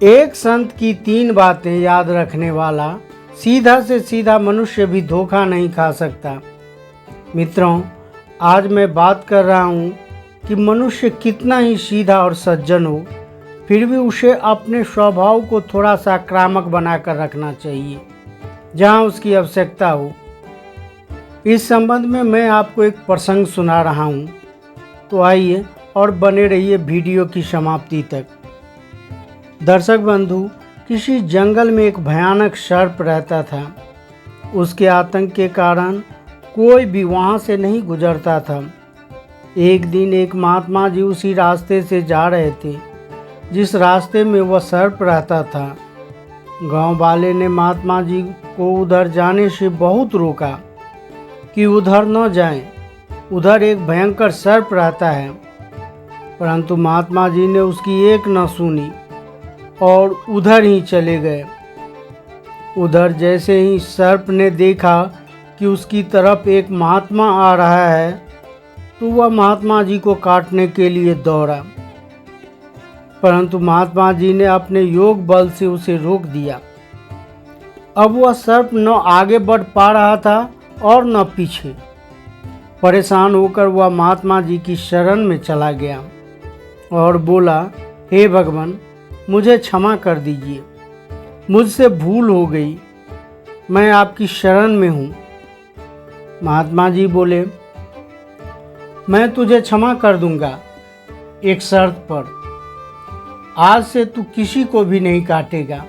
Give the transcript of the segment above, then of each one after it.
एक संत की 3 बातें याद रखने वाला सीधा से सीधा मनुष्य भी धोखा नहीं खा सकता। मित्रों, आज मैं बात कर रहा हूँ कि मनुष्य कितना ही सीधा और सज्जन हो, फिर भी उसे अपने स्वभाव को थोड़ा सा आक्रामक बनाकर रखना चाहिए जहाँ उसकी आवश्यकता हो। इस संबंध में मैं आपको एक प्रसंग सुना रहा हूँ, तो आइए और बने रहिए वीडियो की समाप्ति तक। दर्शक बंधु, किसी जंगल में एक भयानक सर्प रहता था। उसके आतंक के कारण कोई भी वहाँ से नहीं गुजरता था। एक दिन एक महात्मा जी उसी रास्ते से जा रहे थे जिस रास्ते में वह सर्प रहता था। गांव वाले ने महात्मा जी को उधर जाने से बहुत रोका कि उधर न जाएं, उधर एक भयंकर सर्प रहता है। परंतु महात्मा जी ने उसकी एक न सुनी और उधर ही चले गए। उधर जैसे ही सर्प ने देखा कि उसकी तरफ एक महात्मा आ रहा है, तो वह महात्मा जी को काटने के लिए दौड़ा, परंतु महात्मा जी ने अपने योग बल से उसे रोक दिया। अब वह सर्प न आगे बढ़ पा रहा था और न पीछे। परेशान होकर वह महात्मा जी की शरण में चला गया और बोला, हे भगवान, मुझे क्षमा कर दीजिए, मुझसे भूल हो गई, मैं आपकी शरण में हूँ। महात्मा जी बोले, मैं तुझे क्षमा कर दूंगा, एक शर्त पर। आज से तू किसी को भी नहीं काटेगा।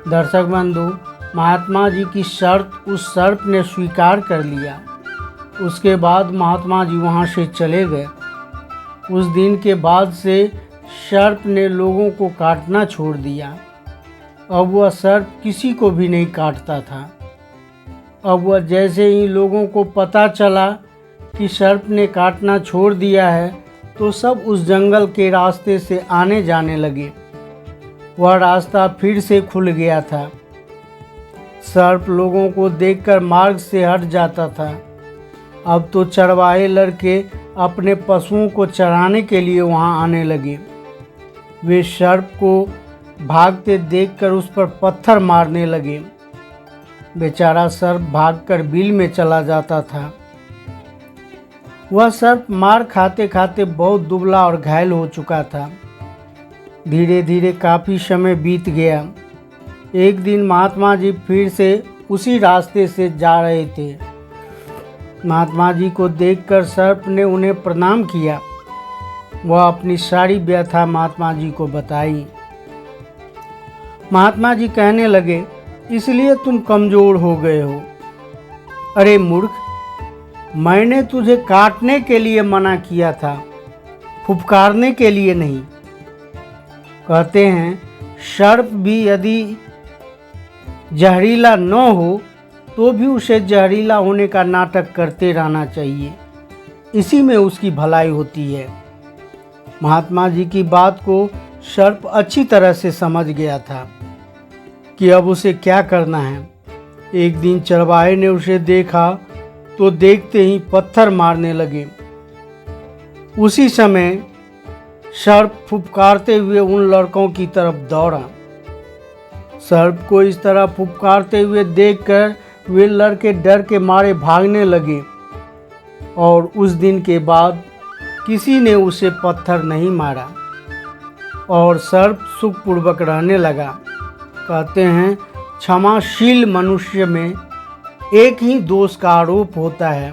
दर्शक बंधु, महात्मा जी की शर्त उस सर्प ने स्वीकार कर लिया। उसके बाद महात्मा जी वहाँ से चले गए। उस दिन के बाद से सर्प ने लोगों को काटना छोड़ दिया। अब वह सर्प किसी को भी नहीं काटता था। अब वह जैसे ही लोगों को पता चला कि सर्प ने काटना छोड़ दिया है, तो सब उस जंगल के रास्ते से आने जाने लगे। वह रास्ता फिर से खुल गया था। सर्प लोगों को देखकर मार्ग से हट जाता था। अब तो चरवाहे लड़के अपने पशुओं को चराने के लिए वहां आने लगे। वे सर्प को भागते देखकर उस पर पत्थर मारने लगे। बेचारा सर्प भागकर बिल में चला जाता था। वह सर्प मार खाते खाते बहुत दुबला और घायल हो चुका था। धीरे धीरे काफ़ी समय बीत गया। एक दिन महात्मा जी फिर से उसी रास्ते से जा रहे थे। महात्मा जी को देखकर सर्प ने उन्हें प्रणाम किया। वह अपनी सारी व्यथा महात्मा जी को बताई। महात्मा जी कहने लगे, इसलिए तुम कमज़ोर हो गए हो। अरे मूर्ख, मैंने तुझे काटने के लिए मना किया था, फुफकारने के लिए नहीं। कहते हैं सर्प भी यदि जहरीला न हो तो भी उसे जहरीला होने का नाटक करते रहना चाहिए, इसी में उसकी भलाई होती है। महात्मा जी की बात को सर्प अच्छी तरह से समझ गया था कि अब उसे क्या करना है। एक दिन चरवाहे ने उसे देखा तो देखते ही पत्थर मारने लगे। उसी समय सर्प फुफकारते हुए उन लड़कों की तरफ दौड़ा। सर्प को इस तरह फुफकारते हुए देखकर वे लड़के डर के मारे भागने लगे और उस दिन के बाद किसी ने उसे पत्थर नहीं मारा और सर्प सुखपूर्वक रहने लगा। कहते हैं क्षमाशील मनुष्य में एक ही दोष का आरोप होता है,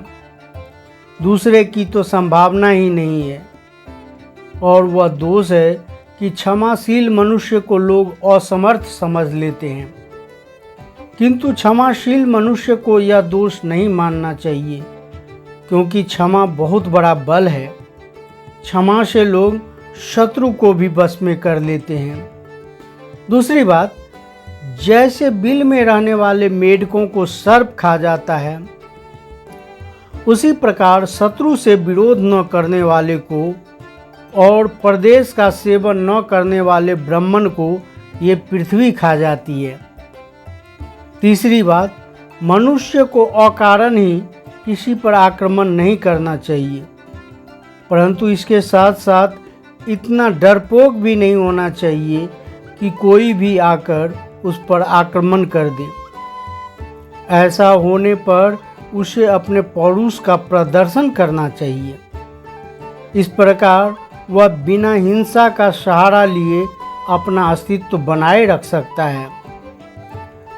दूसरे की तो संभावना ही नहीं है, और वह दोष है कि क्षमाशील मनुष्य को लोग असमर्थ समझ लेते हैं। किंतु क्षमाशील मनुष्य को यह दोष नहीं मानना चाहिए, क्योंकि क्षमा बहुत बड़ा बल है। क्षमा से लोग शत्रु को भी बस में कर लेते हैं। दूसरी बात, जैसे बिल में रहने वाले मेढकों को सर्प खा जाता है, उसी प्रकार शत्रु से विरोध न करने वाले को और प्रदेश का सेवन न करने वाले ब्राह्मण को ये पृथ्वी खा जाती है। तीसरी बात, मनुष्य को अकारण ही किसी पर आक्रमण नहीं करना चाहिए, परंतु इसके साथ साथ इतना डरपोक भी नहीं होना चाहिए कि कोई भी आकर उस पर आक्रमण कर दे। ऐसा होने पर उसे अपने पौरुष का प्रदर्शन करना चाहिए। इस प्रकार वह बिना हिंसा का सहारा लिए अपना अस्तित्व बनाए रख सकता है।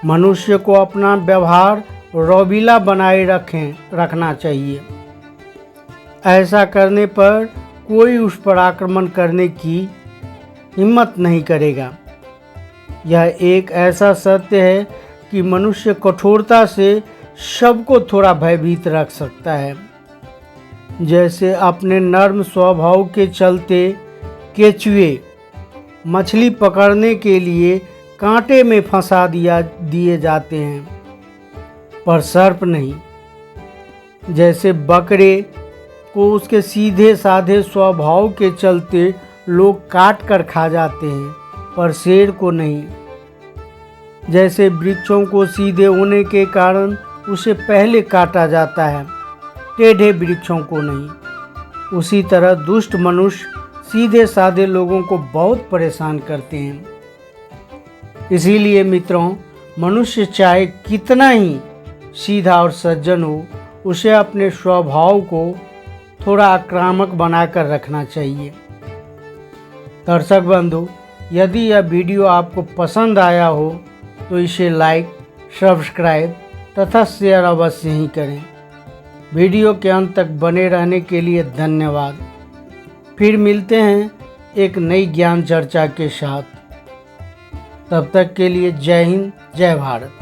मनुष्य को अपना व्यवहार रौबीला बनाए रखना चाहिए। ऐसा करने पर कोई उस पर आक्रमण करने की हिम्मत नहीं करेगा। यह एक ऐसा सत्य है कि मनुष्य कठोरता से सबको थोड़ा भयभीत रख सकता है। जैसे अपने नर्म स्वभाव के चलते केचुए मछली पकड़ने के लिए कांटे में फंसा दिए जाते हैं, पर सर्प नहीं। जैसे बकरे को उसके सीधे साधे स्वभाव के चलते लोग काट कर खा जाते हैं, पर शेर को नहीं। जैसे वृक्षों को सीधे होने के कारण उसे पहले काटा जाता है, टेढ़े वृक्षों को नहीं। उसी तरह दुष्ट मनुष्य सीधे साधे लोगों को बहुत परेशान करते हैं। इसीलिए मित्रों, मनुष्य चाहे कितना ही सीधा और सज्जन हो, उसे अपने स्वभाव को थोड़ा आक्रामक बनाकर रखना चाहिए। दर्शक बंधु, यदि यह वीडियो आपको पसंद आया हो तो इसे लाइक, सब्सक्राइब तथा शेयर अवश्य ही करें। वीडियो के अंत तक बने रहने के लिए धन्यवाद। फिर मिलते हैं एक नई ज्ञान चर्चा के साथ। तब तक के लिए जय हिंद, जय भारत।